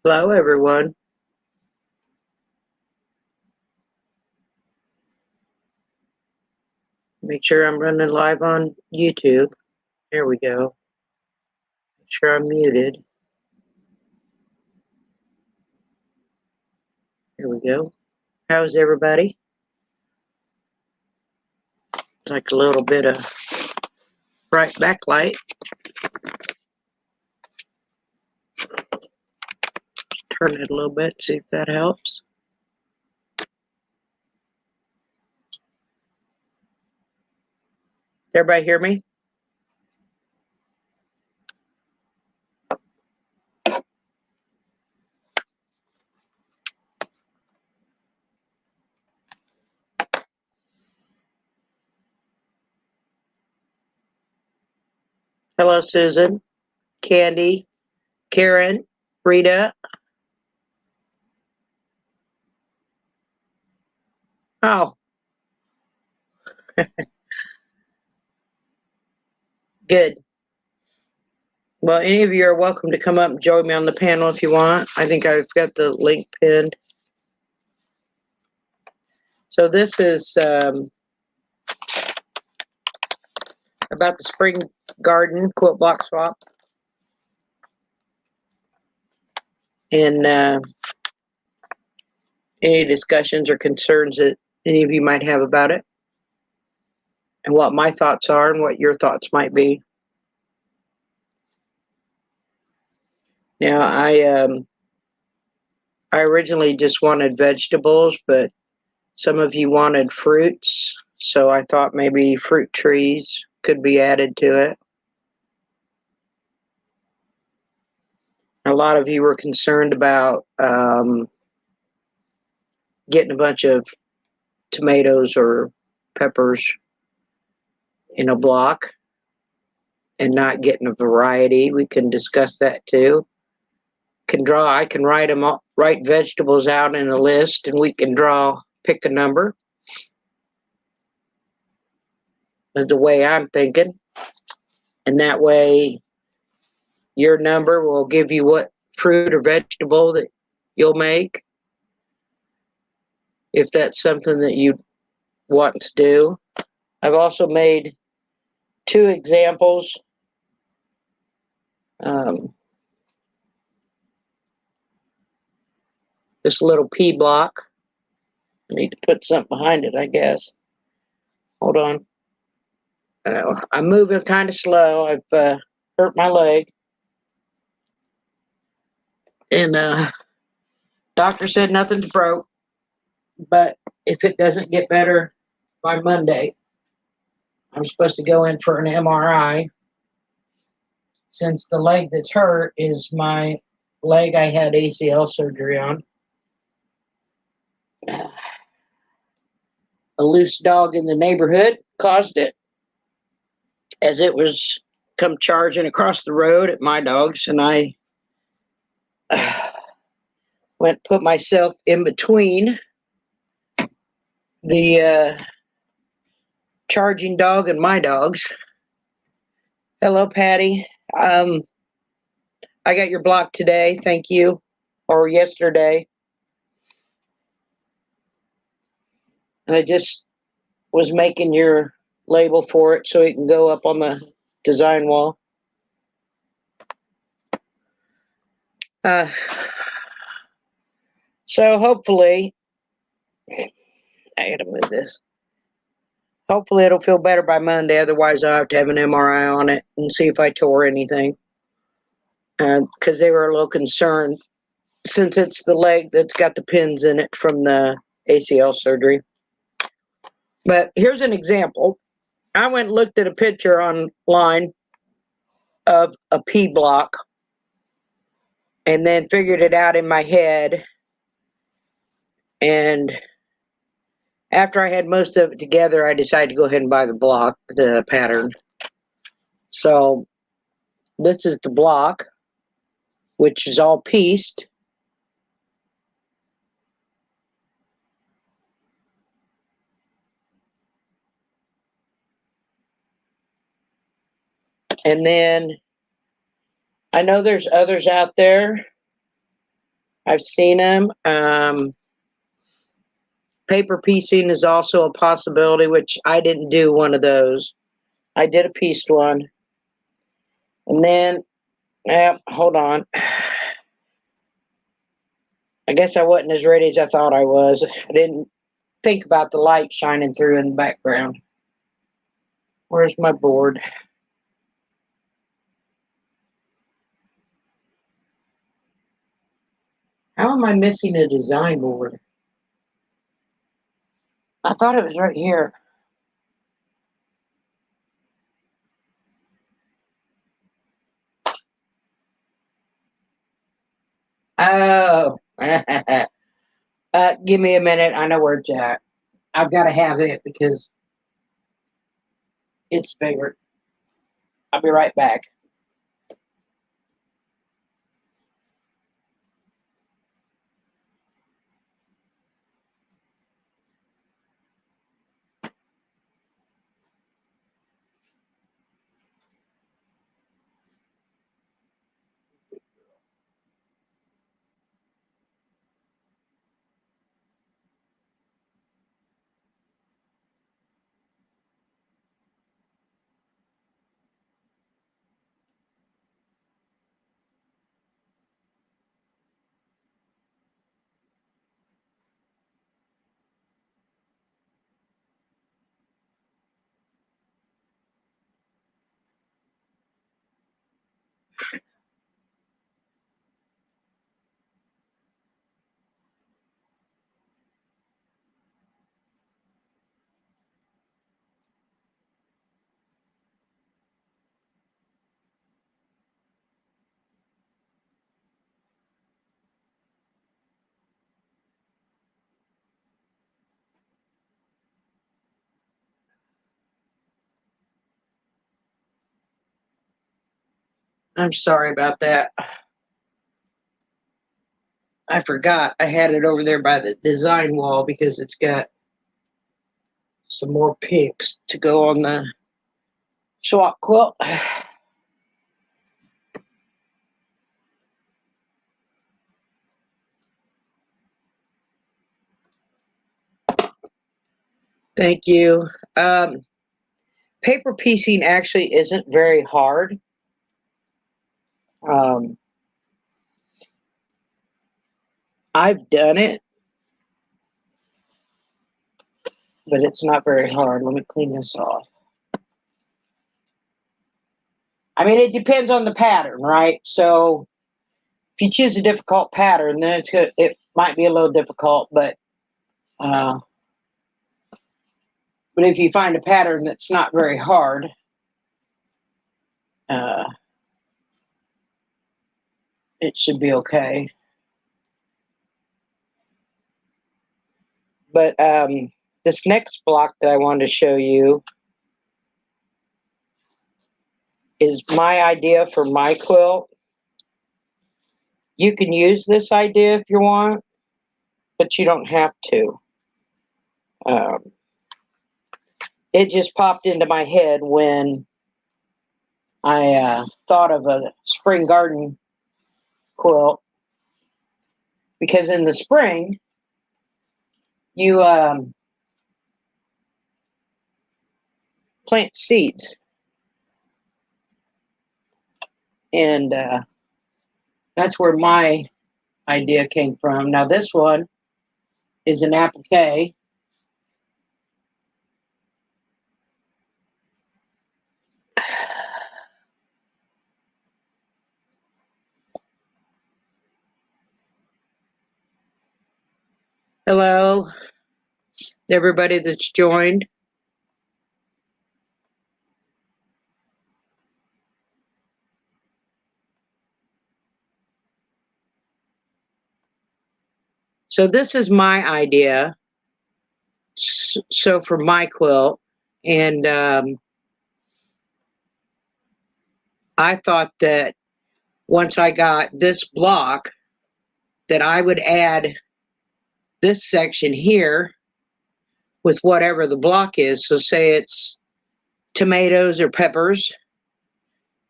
Hello, everyone. Make sure I'm running live on YouTube. There we go. Make sure I'm muted. There we go. How's everybody? Like a little bit of bright backlight. Turn it a little bit, see if that helps. Everybody hear me? Hello, Susan, Candy, Karen, Rita. Oh, good. Well, any of you are welcome to come up and join me on the panel if you want. I think I've got the link pinned. So this is about the spring garden quilt block swap. And any discussions or concerns that any of you might have about it, and what my thoughts are and what your thoughts might be. Now, I originally just wanted vegetables, but some of you wanted fruits, so I thought maybe fruit trees could be added to it. A lot of you were concerned about getting a bunch of tomatoes or peppers in a block and not getting a variety. We can discuss that too. I can write vegetables out in a list, and we can pick a number. Is the way I'm thinking. And that way your number will give you what fruit or vegetable that you'll make, if that's something that you want to do. I've also made 2 examples. This little P block. I need to put something behind it, I guess. Hold on. I'm moving kind of slow. I've hurt my leg. And doctor said nothing's broke. But if it doesn't get better by Monday, I'm supposed to go in for an MRI, since the leg that's hurt is my leg I had ACL surgery on. A loose dog in the neighborhood caused it, as it was come charging across the road at my dogs, and I put myself in between the charging dog and my dogs. Hello, Patty. I got your block today, thank you, or yesterday. And I just was making your label for it so it can go up on the design wall. So hopefully, I gotta move this. Hopefully it'll feel better by Monday. Otherwise, I'll have to have an MRI on it and see if I tore anything. Because they were a little concerned, since it's the leg that's got the pins in it from the ACL surgery. But here's an example. I went and looked at a picture online of a P block, and then figured it out in my head. And after I had most of it together, I decided to go ahead and buy the pattern. So this is the block, which is all pieced. And then I know there's others out there I've seen them. Paper piecing is also a possibility, which I didn't do one of those. I did a pieced one. And then, hold on. I guess I wasn't as ready as I thought I was. I didn't think about the light shining through in the background. Where's my board? How am I missing a design board? I thought it was right here. Oh, give me a minute. I know where it's at. I've got to have it because it's bigger. I'll be right back. I'm sorry about that. I forgot I had it over there by the design wall because it's got some more pinks to go on the swap quilt. Thank you. Paper piecing actually isn't very hard. I've done it, but it's not very hard. Let me clean this off. I mean, it depends on the pattern, right? So if you choose a difficult pattern, then it might be a little difficult, but if you find a pattern that's not very hard, it should be okay. But this next block that I wanted to show you is my idea for my quilt. You can use this idea if you want, but you don't have to. It just popped into my head when I thought of a spring garden quilt, because in the spring you plant seeds, and that's where my idea came from. Now this one is an applique. Hello, everybody that's joined. So this is my idea. So for my quilt, and I thought that once I got this block, that I would add this section here with whatever the block is. So say it's tomatoes or peppers,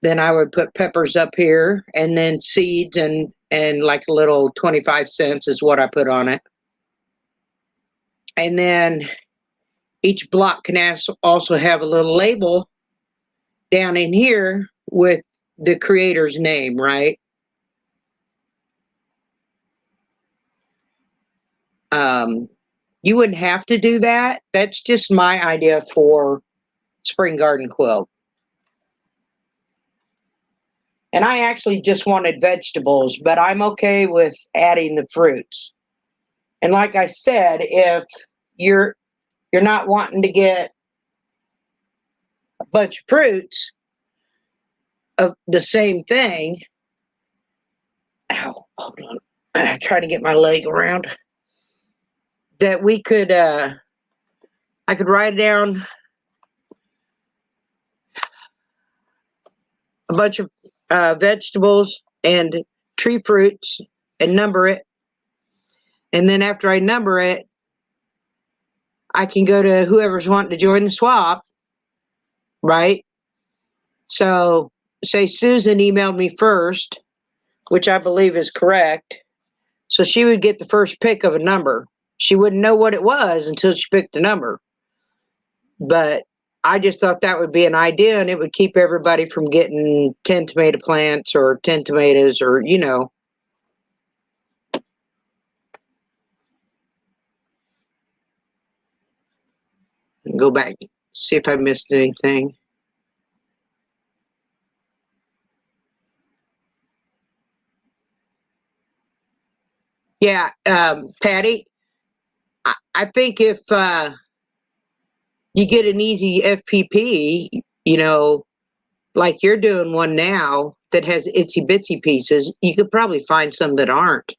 then I would put peppers up here, and then seeds and and like a little 25 cents is what I put on it. And then each block can also have a little label down in here with the creator's name, right? You wouldn't have to do that. That's just my idea for spring garden quilt. And I actually just wanted vegetables, but I'm okay with adding the fruits. And like I said, if you're not wanting to get a bunch of fruits of the same thing, ow, hold on, I'm trying to get my leg around, that we could, I could write down a bunch of vegetables and tree fruits and number it. And then after I number it, I can go to whoever's wanting to join the swap, right? So say Susan emailed me first, which I believe is correct. So she would get the first pick of a number. She wouldn't know what it was until she picked a number. But I just thought that would be an idea, and it would keep everybody from getting 10 tomato plants or 10 tomatoes or, you know. Go back, see if I missed anything. Yeah, Patty, I think if you get an easy FPP, you know, like you're doing one now that has itsy bitsy pieces, you could probably find some that aren't.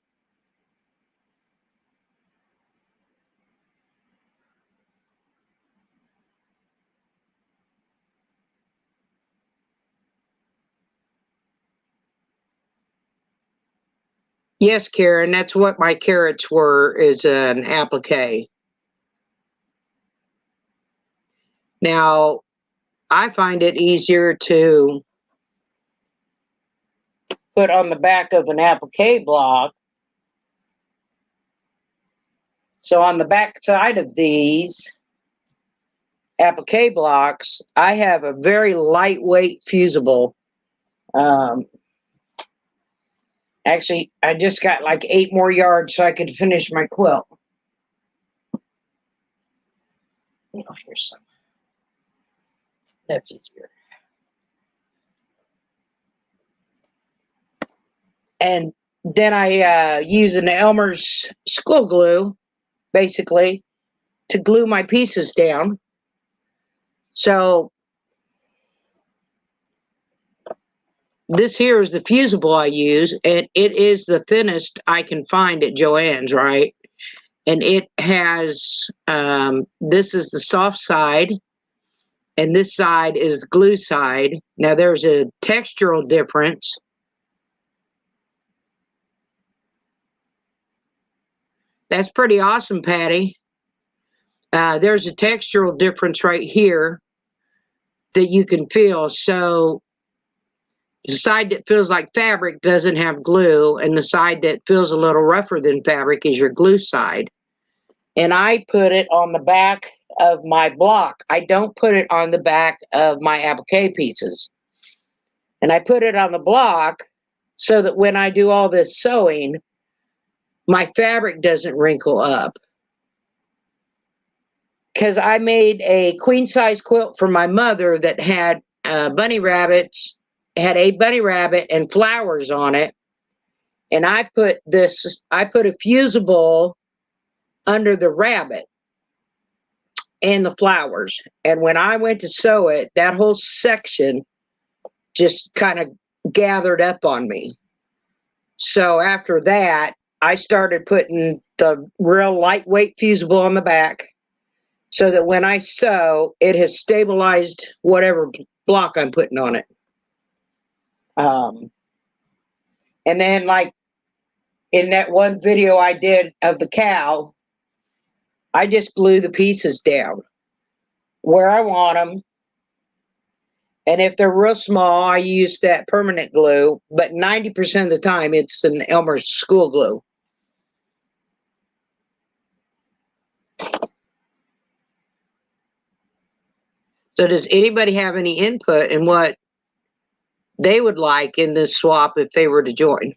Yes, Karen, that's what my carrots were, is an applique. Now, I find it easier to put on the back of an applique block. So on the back side of these applique blocks, I have a very lightweight fusible. Actually, I just got like 8 more yards so I could finish my quilt. Oh, here's some. That's easier. And then I use an Elmer's school glue, basically, to glue my pieces down. So this here is the fusible I use, and it is the thinnest I can find at Joann's, right? And it has, this is the soft side, and this side is the glue side. Now there's a textural difference. That's pretty awesome, Patty. There's a textural difference right here that you can feel. So the side that feels like fabric doesn't have glue, and the side that feels a little rougher than fabric is your glue side. And I put it on the back of my block. I don't put it on the back of my applique pieces. And I put it on the block so that when I do all this sewing, my fabric doesn't wrinkle up. Because I made a queen size quilt for my mother that had bunny rabbits, had a bunny rabbit and flowers on it. And I put a fusible under the rabbit and the flowers. And when I went to sew it, that whole section just kind of gathered up on me. So after that, I started putting the real lightweight fusible on the back so that when I sew, it has stabilized whatever block I'm putting on it. And then, like in that one video I did of the cow, I just glue the pieces down where I want them. And if they're real small, I use that permanent glue, but 90% of the time it's an Elmer's school glue. So does anybody have any input in what they would like in this swap if they were to join?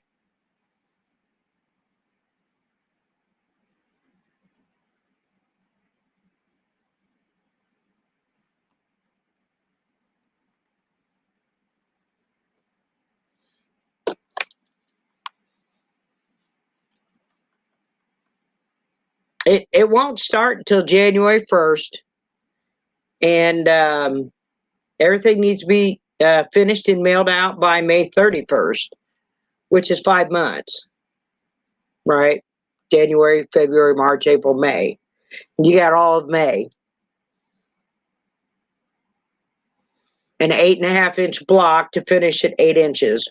It won't start until January 1st, and everything needs to be finished and mailed out by May 31st, which is 5 months, right? January, February, March, April, May. You got all of May. An 8.5-inch block to finish at 8 inches.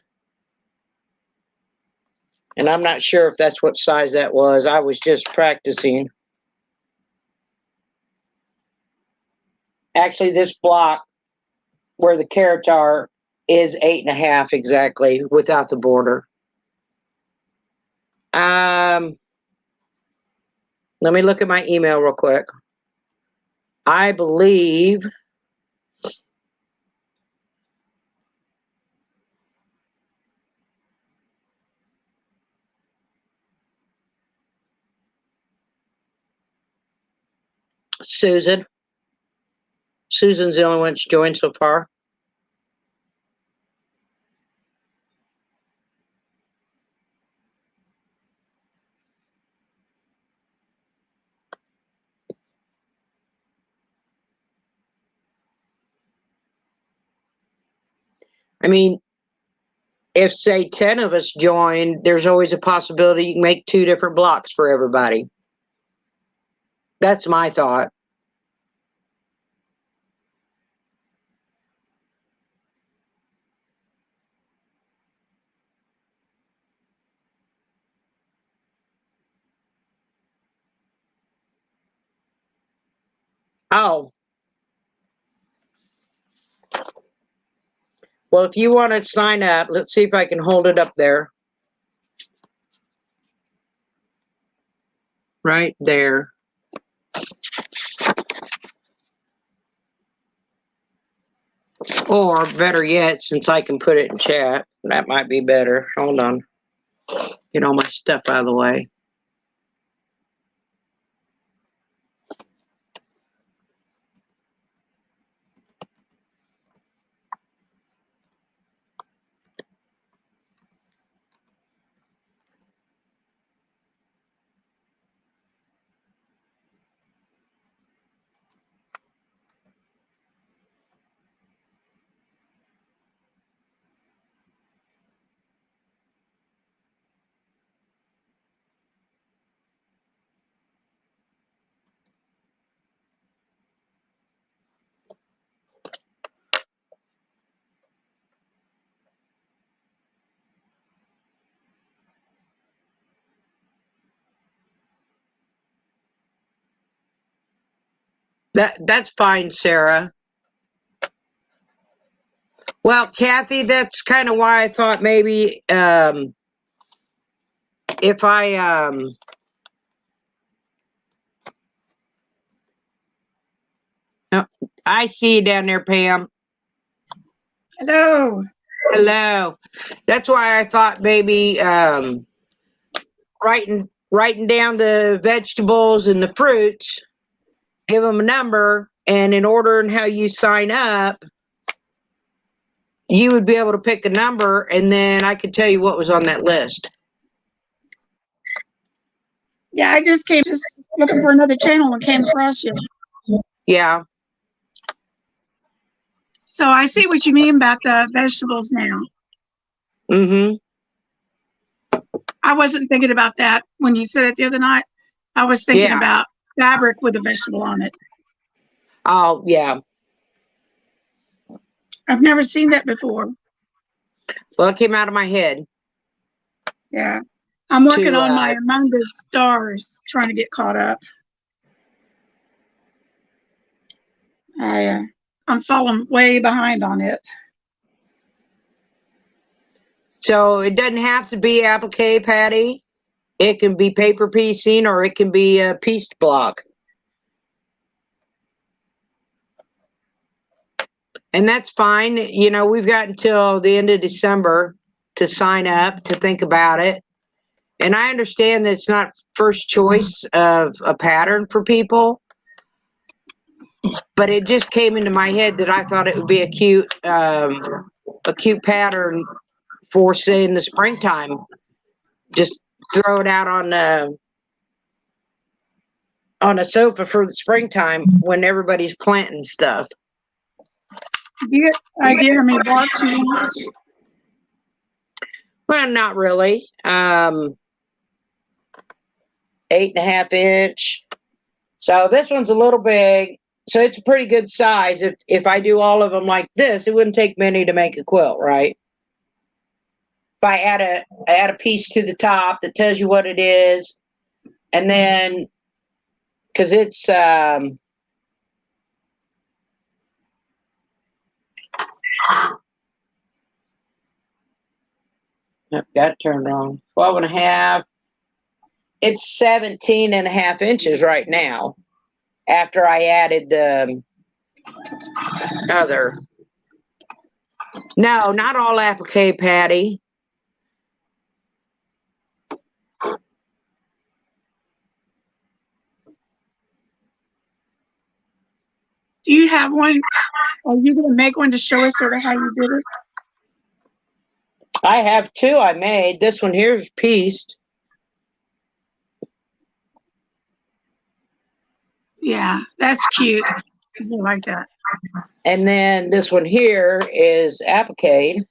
And I'm not sure if that's what size that was. I was just practicing. Actually, this block where the carrots are is 8.5 exactly without the border. Let me look at my email real quick. I believe Susan's the only one that's joined so far. I mean, if say 10 of us join, there's always a possibility you can make 2 different blocks for everybody. That's my thought. Oh. Well, if you want to sign up, let's see if I can hold it up there. Right there. Or better yet, since I can put it in chat, that might be better. Hold on. Get all my stuff out of the way. That's fine, Sarah. Well, Kathy, that's kind of why I thought maybe if I see you down there, Pam. Hello. Hello. That's why I thought maybe writing down the vegetables and the fruits, give them a number, and in order and how you sign up, you would be able to pick a number, and then I could tell you what was on that list. Yeah, I just looking for another channel and came across you. Yeah. So I see what you mean about the vegetables now. Mm-hmm. I wasn't thinking about that when you said it the other night. I was thinking about fabric with a vegetable on it. Oh, yeah. I've never seen that before. Well, it came out of my head. Yeah. I'm working on my Among the Stars, trying to get caught up. I'm falling way behind on it. So it doesn't have to be applique, Patty. It can be paper piecing or it can be a pieced block. And that's fine. You know, we've got until the end of December to sign up, to think about it. And I understand that it's not first choice of a pattern for people, but it just came into my head that I thought it would be a cute pattern for, say, in the springtime. Just throw it out on a sofa for the springtime when everybody's planting stuff. Do you get an idea how many blocks you want? Well, not really. 8.5 inch. So this one's a little big. So it's a pretty good size. If I do all of them like this, it wouldn't take many to make a quilt, right? If I add a piece to the top that tells you what it is, and then because it's I've got it turned wrong. 12.5. It's 17.5 inches right now. After I added the other. No, not all applique, Patty. Do you have one? Are you going to make one to show us sort of how you did it? I have two I made. This one here is pieced. Yeah, that's cute. I like that. And then this one here is applique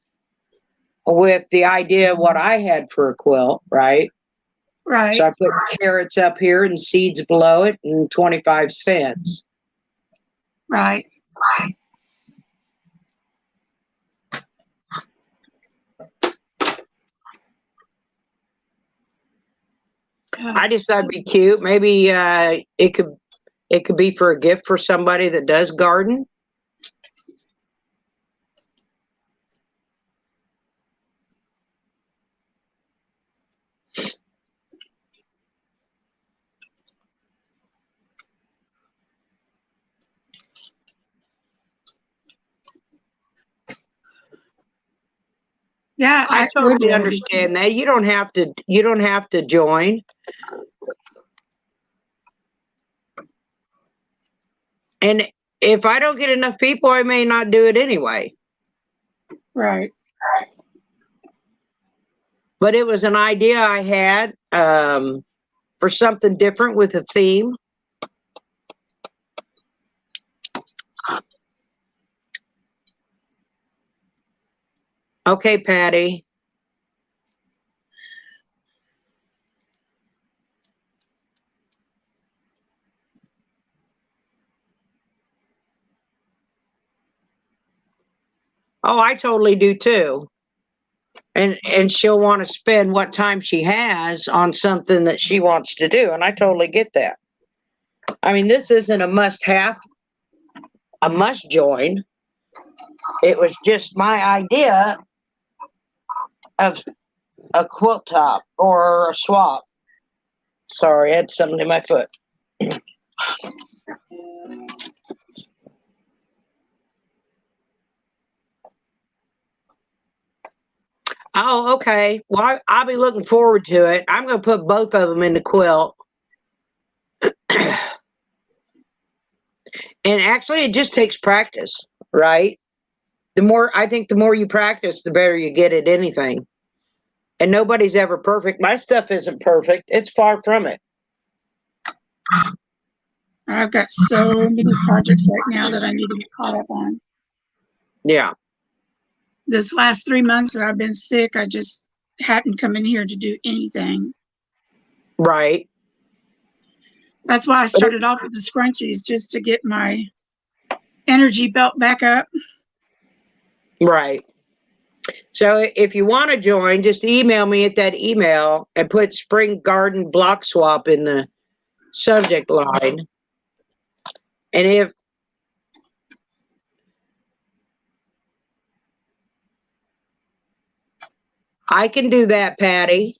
with the idea of what I had for a quilt, right? Right. So I put carrots up here and seeds below it and 25 cents. Right. I just thought it'd be cute. Maybe it could be for a gift for somebody that does garden. Yeah, I totally understand that. You don't have to join. And if I don't get enough people, I may not do it anyway. Right. But it was an idea I had for something different with a theme. Okay, Patty. Oh, I totally do too. And she'll want to spend what time she has on something that she wants to do. And I totally get that. I mean, this isn't a must-have, a must join. It was just my idea of a quilt top or a swap. Sorry, I had something in my foot. Oh, okay. Well, I'll be looking forward to it. I'm going to put both of them in the quilt. And actually, it just takes practice, right? I think the more you practice, the better you get at anything. And nobody's ever perfect. My stuff isn't perfect. It's far from it. I've got so many projects right now that I need to get caught up on. Yeah. This last 3 months that I've been sick, I just hadn't come in here to do anything. Right. That's why I started off with the scrunchies, just to get my energy belt back up. Right. So if you want to join, just email me at that email and put Spring Garden Block Swap in the subject line. And I can do that, Patty.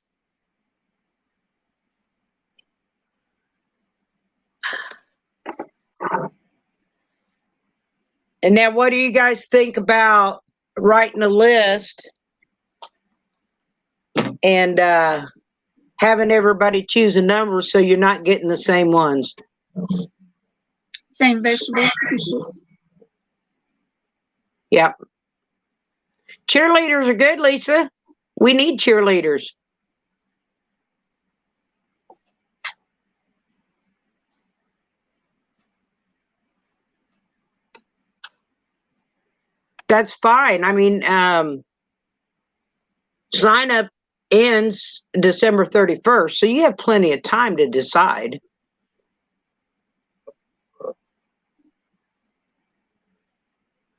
And now what do you guys think about writing a list and having everybody choose a number so you're not getting the same ones? Same vegetables. Yep. Cheerleaders are good, Lisa. We need cheerleaders. That's fine. I mean, sign up ends December 31st, so you have plenty of time to decide.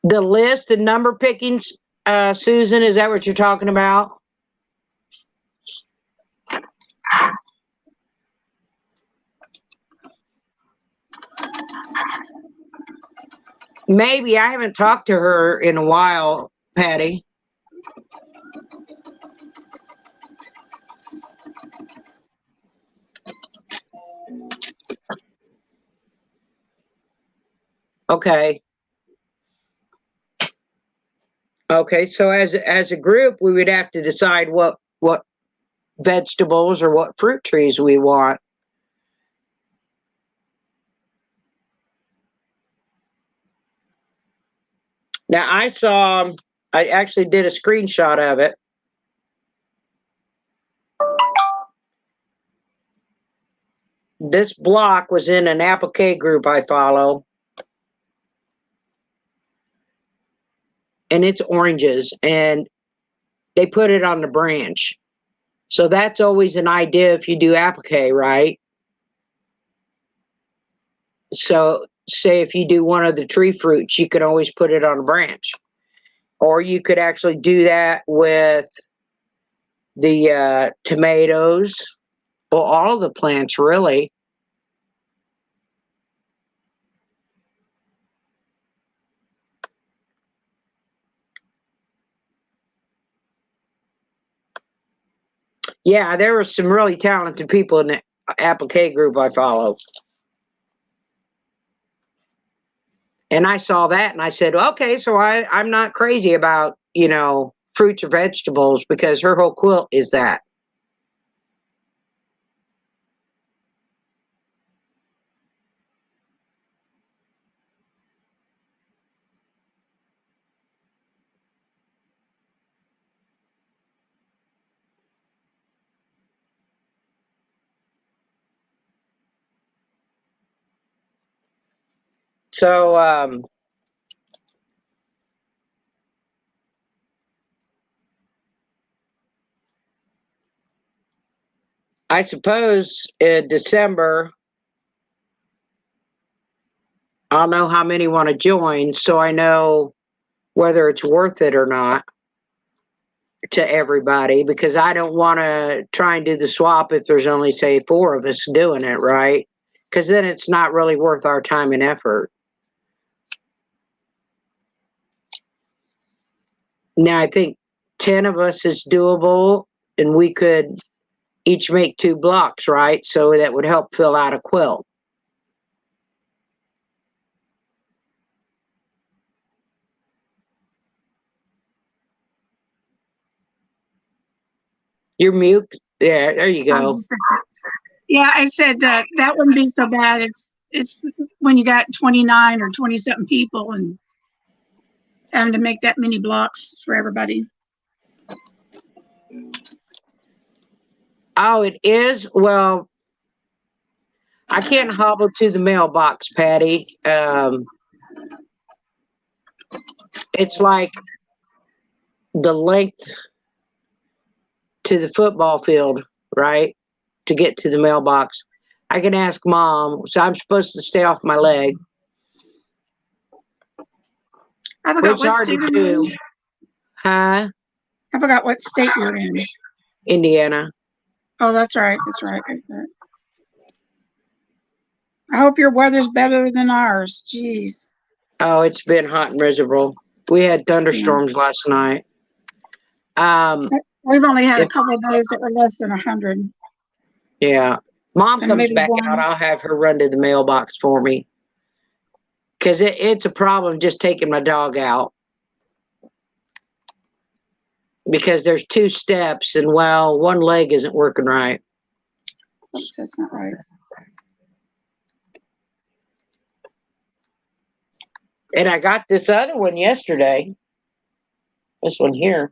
The list and number pickings, Susan, is that what you're talking about? Maybe. I haven't talked to her in a while, Patty. Okay. Okay, so as a group, we would have to decide what vegetables or what fruit trees we want. Now I actually did a screenshot of it. This block was in an applique group I follow. And it's oranges, and they put it on the branch. So that's always an idea if you do applique, right? So say if you do one of the tree fruits, you can always put it on a branch. Or you could actually do that with the tomatoes, or all of the plants, really. Yeah, there were some really talented people in the applique group I follow. And I saw that and I said, okay, so I'm not crazy about, fruits or vegetables, because her whole quilt is that. So, I suppose in December, I'll know how many want to join, so I know whether it's worth it or not to everybody, because I don't want to try and do the swap if there's only, say, 4 of us doing it, right? Because then it's not really worth our time and effort. Now, I think 10 of us is doable, and we could each make 2 blocks, right? So that would help fill out a quilt. You're mute. Yeah, there you go. Yeah, I said that wouldn't be so bad. It's when you got 29 or 20 something people and having to make that many blocks for everybody. Oh, it is? Well, I can't hobble to the mailbox, Patty. It's like the length to the football field, right? To get to the mailbox. I can ask Mom, so I'm supposed to stay off my leg. I forgot It's what hard state to you're do. in. Huh? I forgot what state you're in. Indiana. Oh, that's right. That's right. I hope your weather's better than ours. Jeez. Oh, it's been hot and miserable. We had thunderstorms last night. We've only had a If- couple of days that were less than 100. Yeah. Mom And comes maybe back one. out, I'll have her run to the mailbox for me. Because it's a problem just taking my dog out. Because there's 2 steps, and well, one leg isn't working right. Oops, that's not right. And I got this other one yesterday. This one here.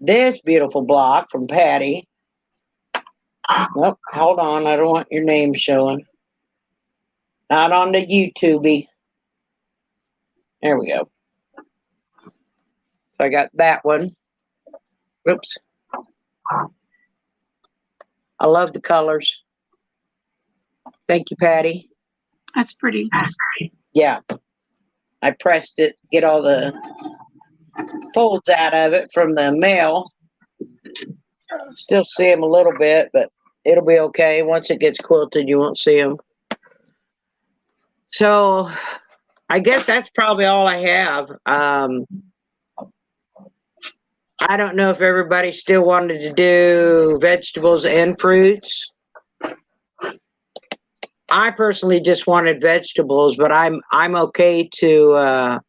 This beautiful block from Patty. Oh, hold on. I don't want your name showing. Not on the YouTube. There we go. So I got that one. Oops. I love the colors. Thank you, Patty. That's pretty. Yeah. I pressed it, get all the folds out of it from the mail. Still see them a little bit, but it'll be okay. Once it gets quilted, you won't see them. So I guess that's probably all I have. I don't know if everybody still wanted to do vegetables and fruits. I personally just wanted vegetables, but I'm okay to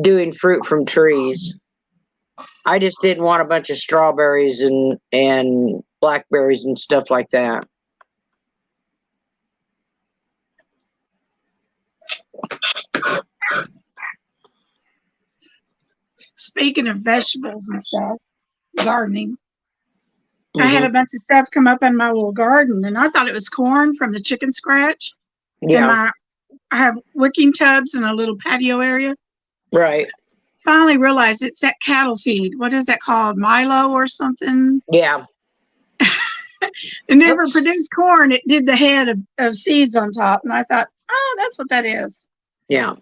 doing fruit from trees. I just didn't want a bunch of strawberries and blackberries and stuff like that. Speaking of vegetables and stuff, gardening, I had a bunch of stuff come up in my little garden, and I thought it was corn from the chicken scratch. Yeah, I have wicking tubs in a little patio area. right. Finally realized it's that cattle feed. What is that called? Milo or something? Yeah, It never Oops. produced corn. It did the head of seeds on top. And I thought, oh, that's what that is. yeah,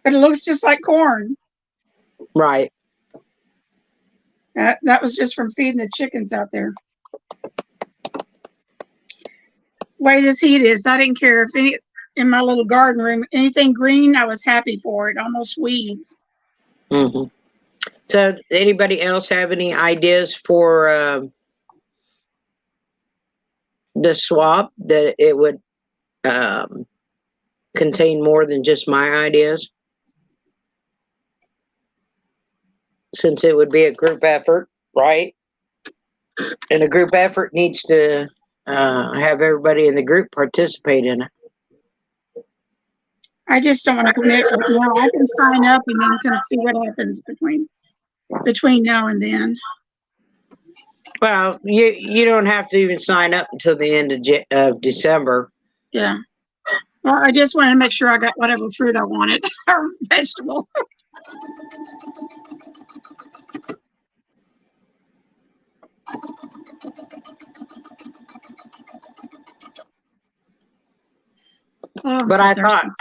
But it looks just like corn. right. That was just from feeding the chickens out there. Way this heat is, I didn't care if any in my little garden room, anything green, I was happy for it. Almost weeds. hmm So, anybody else have any ideas for the swap that it would contain more than just my ideas? Since it would be a group effort, right? And a group effort needs to have everybody in the group participate in it. I just don't want to commit right now. I can sign up and then come see what happens between now and then. Well, you don't have to even sign up until the end of December. Yeah. Well, I just wanted to make sure I got whatever fruit I wanted or vegetable. Oh, But so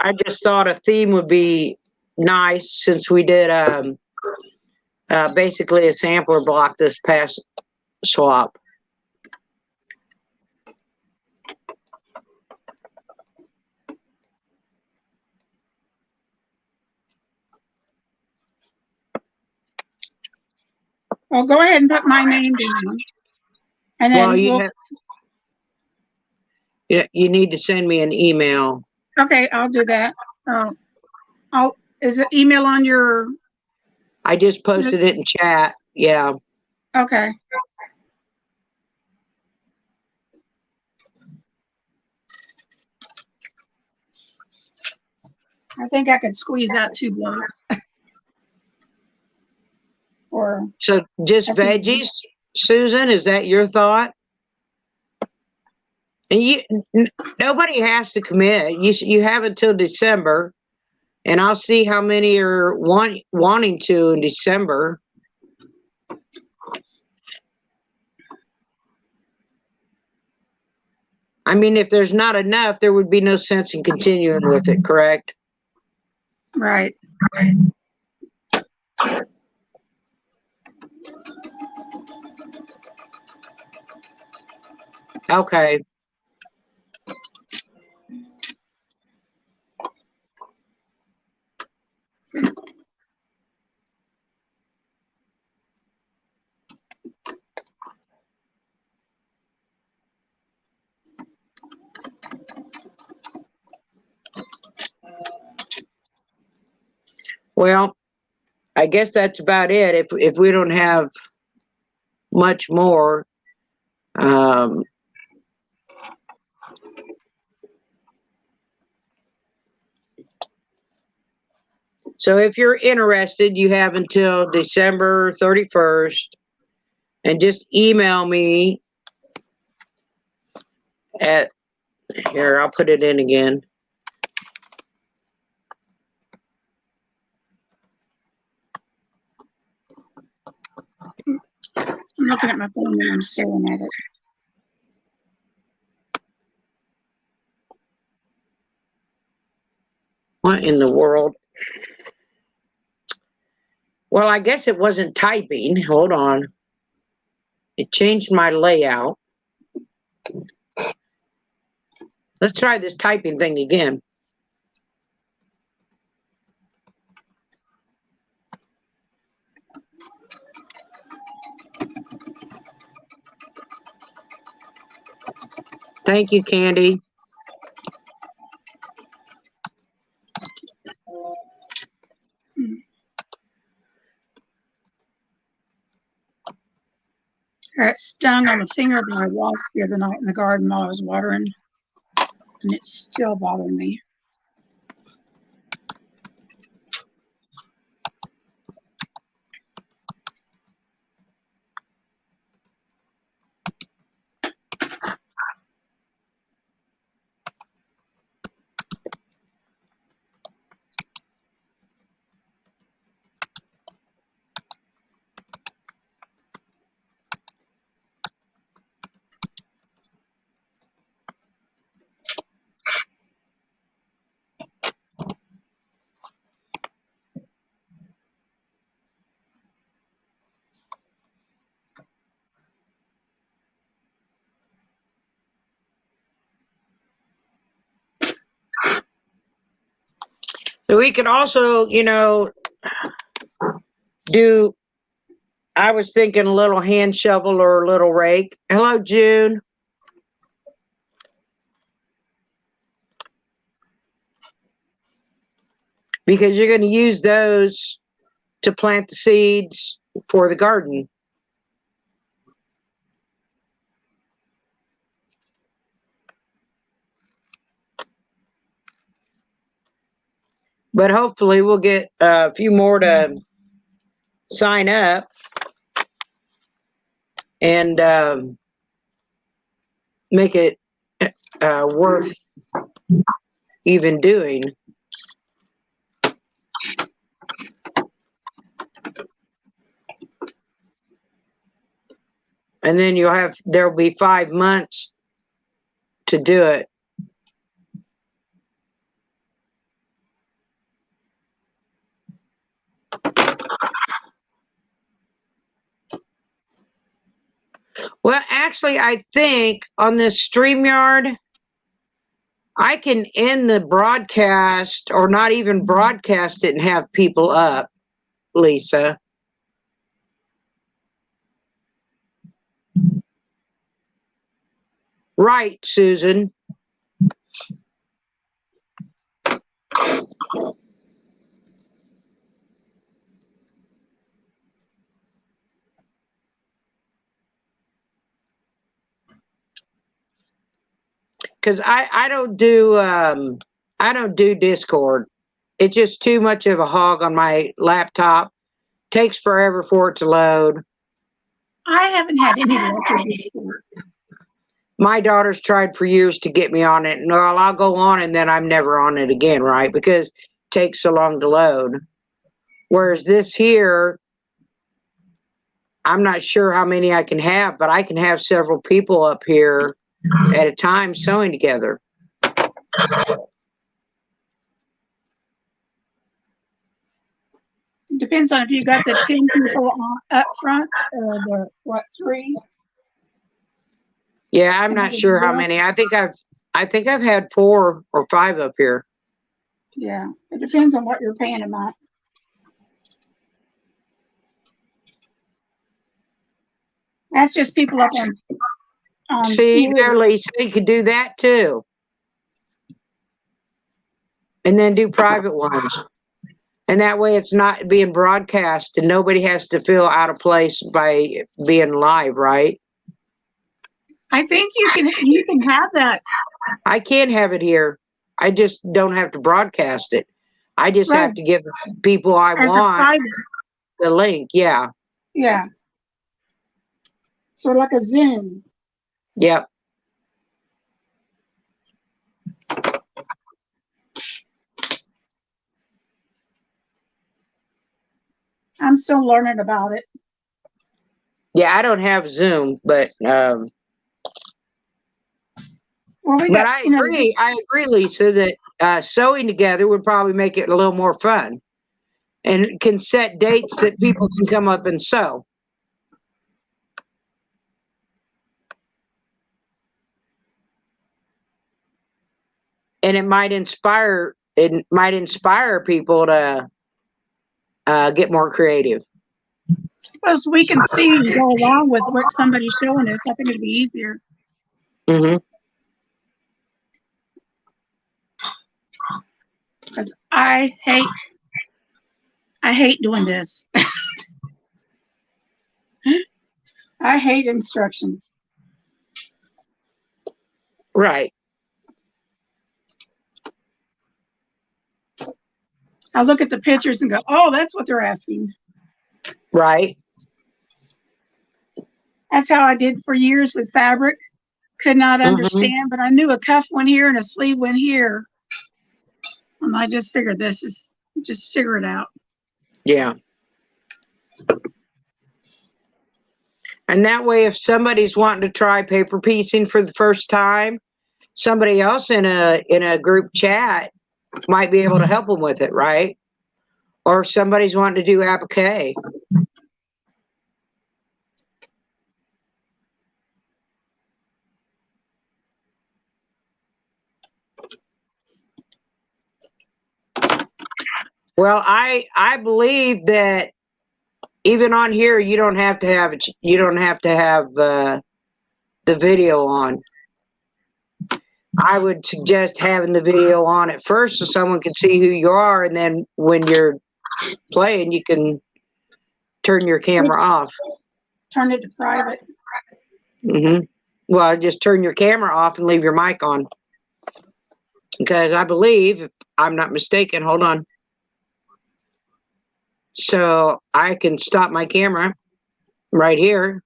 I just thought a theme would be nice since we did basically a sampler block this past swap. Well, go ahead and put my name down. And then you need to send me an email. Okay, I'll do that. Is it email on your? I just posted it in chat. Yeah. Okay. I think I could squeeze out 2 blocks. So just veggies, Susan, is that your thought? And nobody has to commit. You have until December, and I'll see how many are wanting to in December. I mean, if there's not enough, there would be no sense in continuing with it, correct? Right. Okay. Well, I guess that's about it. If we don't have much more, um, so if you're interested, you have until December 31st, and just email me at here. I'll put it in again. I'm looking at my phone and I'm staring at it. What in the world? Well, I guess it wasn't typing. Hold on. It changed my layout. Let's try this typing thing again. Thank you, Candy. I got stung on the finger by a wasp the other night in the garden while I was watering, and it's still bothering me. So we could also, do, I was thinking a little hand shovel or a little rake. Hello, June. Because you're going to use those to plant the seeds for the garden. But hopefully we'll get a few more to sign up and make it worth even doing. And then there'll be 5 months to do it. Well, actually, I think on this StreamYard, I can end the broadcast or not even broadcast it and have people up, Lisa. Right, Susan. Because I don't do Discord. It's just too much of a hog on my laptop. Takes forever for it to load. I haven't had any luck with Discord. My daughter's tried for years to get me on it. And well, I'll go on and then I'm never on it again, right? Because it takes so long to load. Whereas this here, I'm not sure how many I can have, but I can have several people up here at a time sewing together. It depends on if you got the 10 people up front or the 3. Yeah, I'm not Anybody sure how else? many. I think I've had 4 or 5 up here. Yeah, it depends on what you're paying a month. That's just people up on See there, here. Lisa, you could do that too. And then do private ones. And that way it's not being broadcast and nobody has to feel out of place by being live, right? I think you can have that. I can have it here. I just don't have to broadcast it. I just Right, have to give people I as a want private. the link. Yeah. Yeah, sort of like a Zoom. Yep. I'm still learning about it. Yeah, I don't have Zoom, but Well, we but got, I agree, Lisa, that sewing together would probably make it a little more fun. And can set dates that people can come up and sew. And it might inspire people to get more creative. plus we can see and go along with what somebody's showing us. I think it'd be easier. Mm-hmm. Because I hate doing this. I hate instructions. Right. I look at the pictures and go, oh, that's what they're asking. Right. That's how I did for years with fabric. Could not Mm-hmm. understand, but I knew a cuff went here and a sleeve went here. And I just figured just figure it out. Yeah. And that way, if somebody's wanting to try paper piecing for the first time, somebody else in a group chat might be able to help them with it, right? Or if somebody's wanting to do applique. Well, I believe that even on here, you don't have to have the video on. I would suggest having the video on at first so someone can see who you are, and then when you're playing, you can turn your camera off. Turn it to private. Mm-hmm. Well, just turn your camera off and leave your mic on. Because I believe, if I'm not mistaken, hold on. So I can stop my camera right here,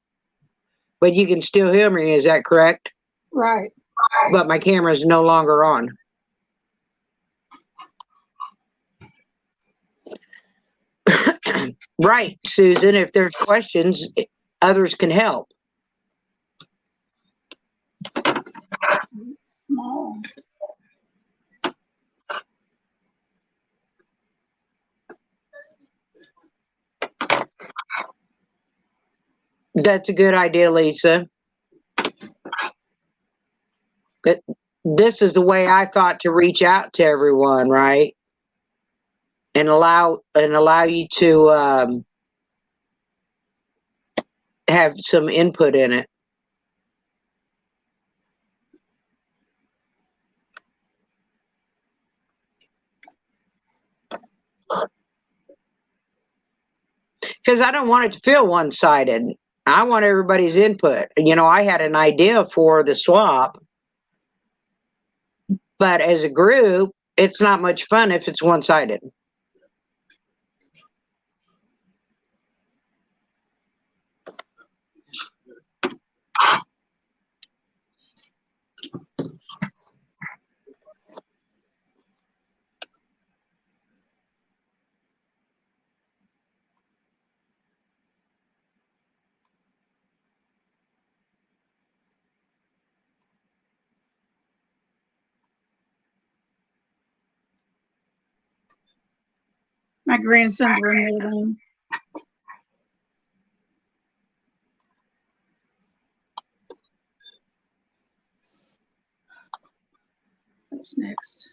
but you can still hear me. Is that correct? Right. But my camera is no longer on. Right, Susan. If there's questions, others can help. Small. That's a good idea, Lisa. But this is the way I thought to reach out to everyone, right? And allow you to have some input in it. Because I don't want it to feel one-sided. I want everybody's input. You know, I had an idea for the swap, but as a group, it's not much fun if it's one-sided. My grandsons were in the room. What's next?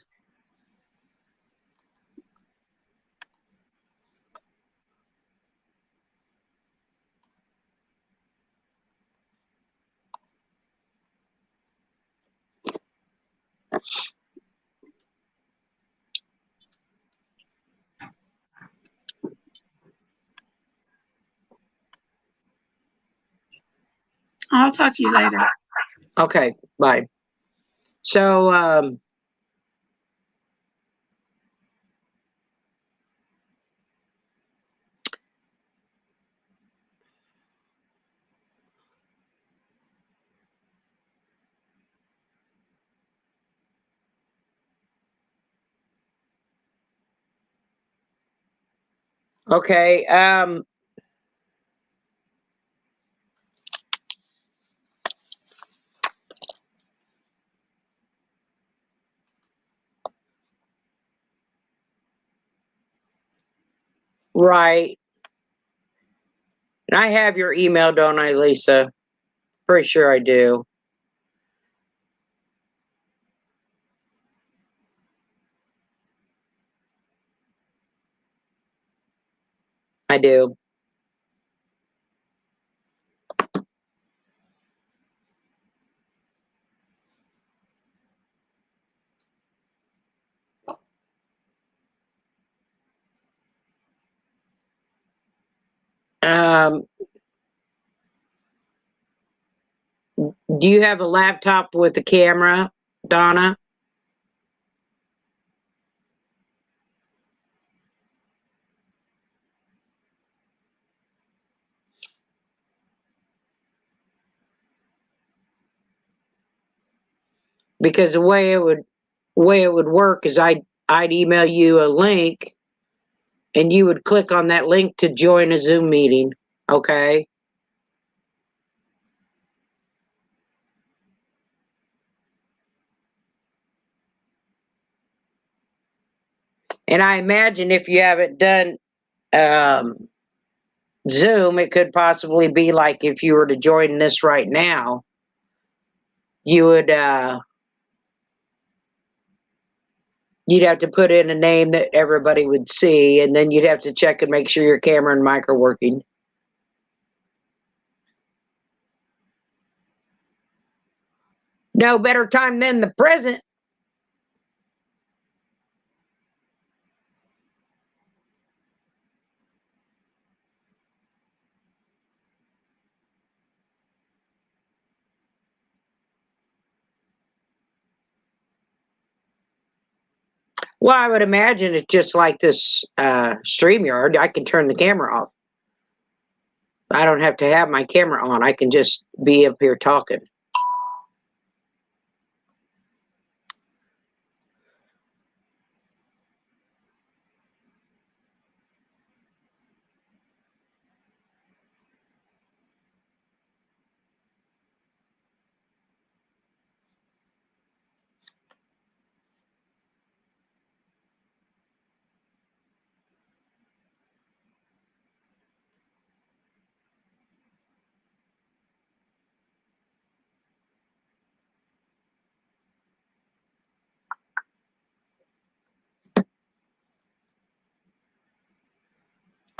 I'll talk to you later. Okay, bye. So, okay, right. And I have your email, don't I, Lisa? Pretty sure I do. I do. Um, do you have a laptop with a camera, Donna? Because the way it would work is I'd email you a link and you would click on that link to join a Zoom meeting, okay? And I imagine if you haven't done Zoom, it could possibly be like if you were to join this right now, you would you'd have to put in a name that everybody would see, and then you'd have to check and make sure your camera and mic are working. No better time than the present. Well, I would imagine it's just like this StreamYard. I can turn the camera off. I don't have to have my camera on. I can just be up here talking.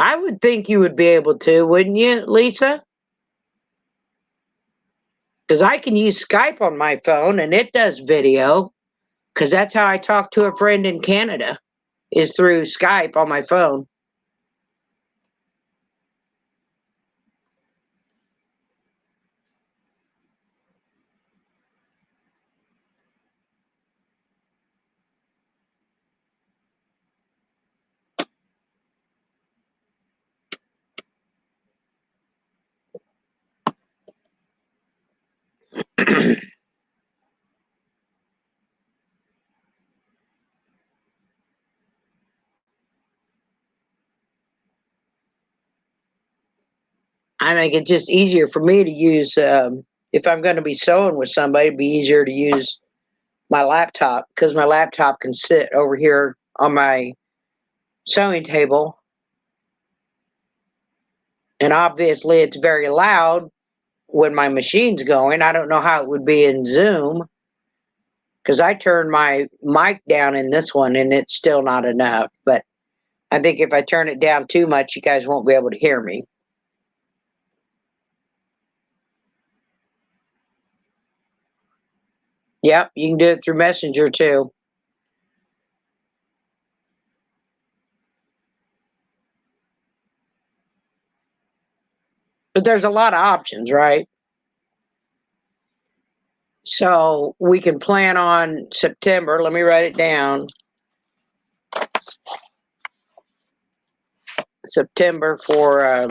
I would think you would be able to, wouldn't you, Lisa? Because I can use Skype on my phone and it does video. Because that's how I talk to a friend in Canada, is through Skype on my phone. I think it's just easier for me to use, if I'm going to be sewing with somebody, it'd be easier to use my laptop because my laptop can sit over here on my sewing table. And obviously, it's very loud when my machine's going. I don't know how it would be in Zoom. Because I turned my mic down in this one and it's still not enough. But I think if I turn it down too much, you guys won't be able to hear me. Yep, you can do it through Messenger too. But there's a lot of options, right? So we can plan on September. Let me write it down. September for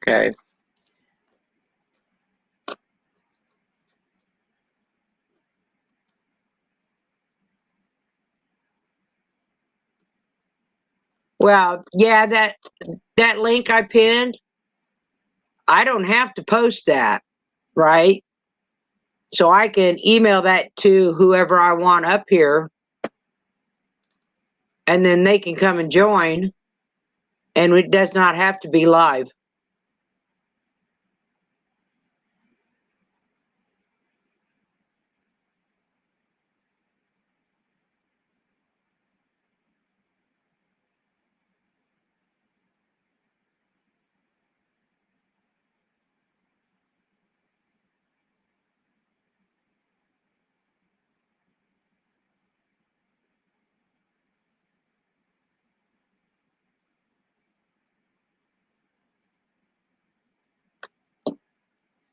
okay. Well, yeah, that link I pinned, I don't have to post that, right? So I can email that to whoever I want up here, and then they can come and join, and it does not have to be live.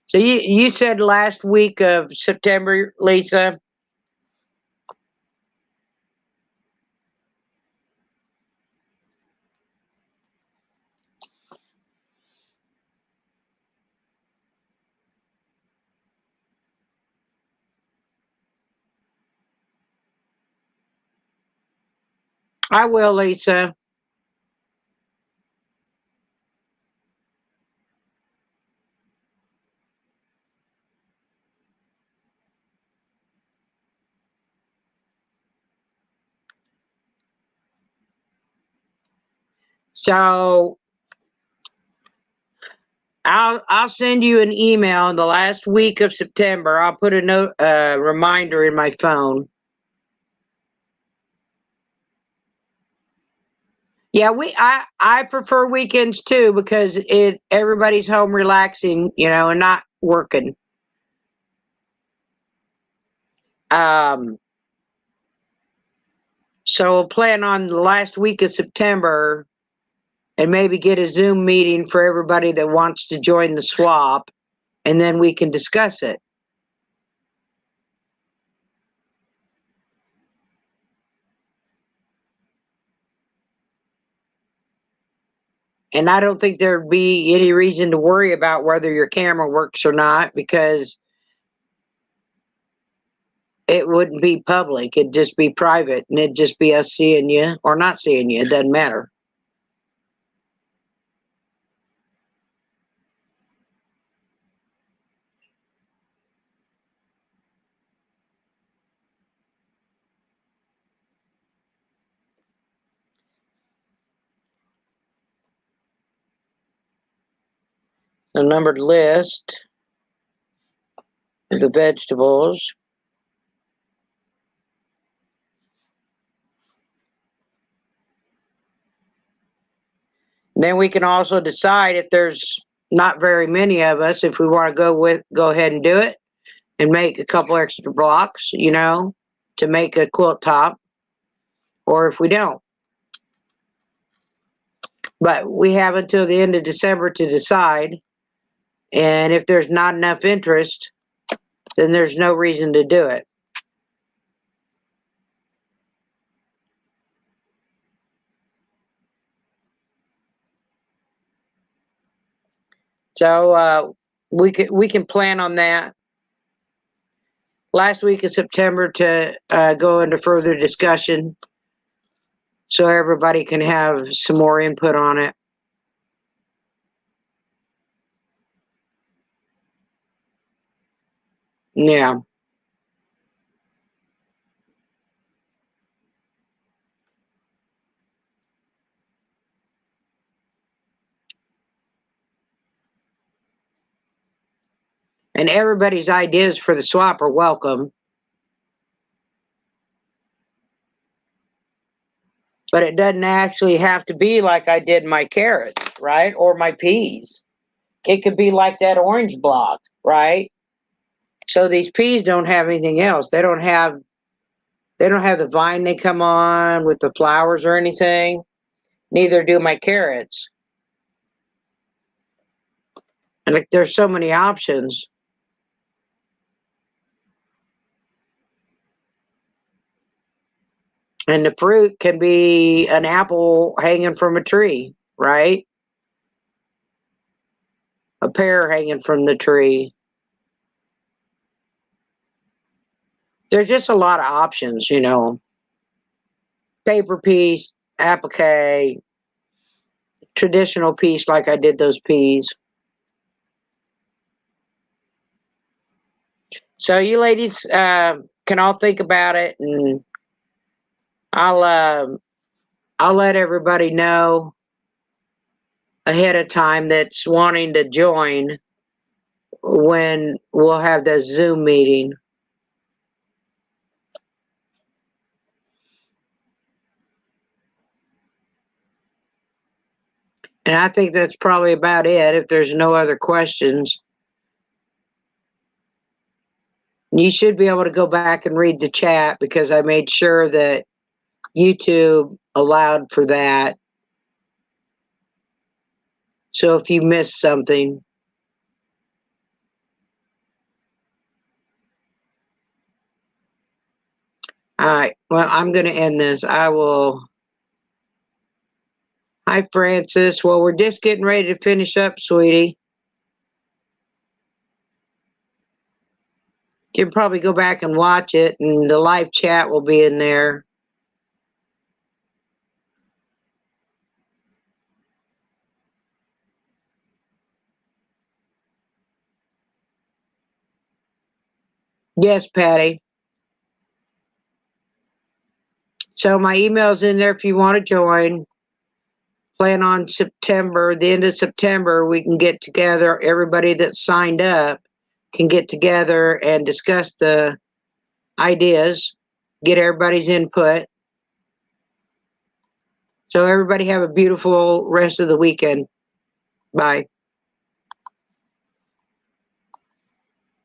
So you said last week of September, Lisa? I will, Lisa. So I'll send you an email in the last week of September. I'll put a note reminder in my phone. Yeah, I prefer weekends too because everybody's home relaxing, and not working. So we'll plan on the last week of September and maybe get a Zoom meeting for everybody that wants to join the swap, and then we can discuss it. And I don't think there'd be any reason to worry about whether your camera works or not because it wouldn't be public. It'd just be private and it'd just be us seeing you or not seeing you. It doesn't matter. A numbered list of the vegetables. Then we can also decide if there's not very many of us, if we want to go ahead and do it and make a couple extra blocks, to make a quilt top, or if we don't. But we have until the end of December to decide. And if there's not enough interest, then there's no reason to do it. So we can plan on that. last week of September to go into further discussion so everybody can have some more input on it. Yeah. And everybody's ideas for the swap are welcome. But it doesn't actually have to be like I did my carrots, right? Or my peas. It could be like that orange block, right? So these peas don't have anything else. They don't have the vine they come on with the flowers or anything. Neither do my carrots. And like there's so many options. And the fruit can be an apple hanging from a tree, right? A pear hanging from the tree. There's just a lot of options, you know. Paper piece, applique, traditional piece like I did those peas. So you ladies can all think about it, and I'll let everybody know ahead of time that's wanting to join when we'll have the Zoom meeting. And I think that's probably about it if there's no other questions. You should be able to go back and read the chat because I made sure that YouTube allowed for that. So if you missed something. All right. Well, I'm going to end this. I will. Hi, Francis. Well, we're just getting ready to finish up, sweetie. You can probably go back and watch it, and the live chat will be in there. Yes, Patty. So my email's in there if you want to join. Plan on September, the end of September, we can get together. Everybody that signed up can get together and discuss the ideas, get everybody's input. So everybody have a beautiful rest of the weekend. Bye.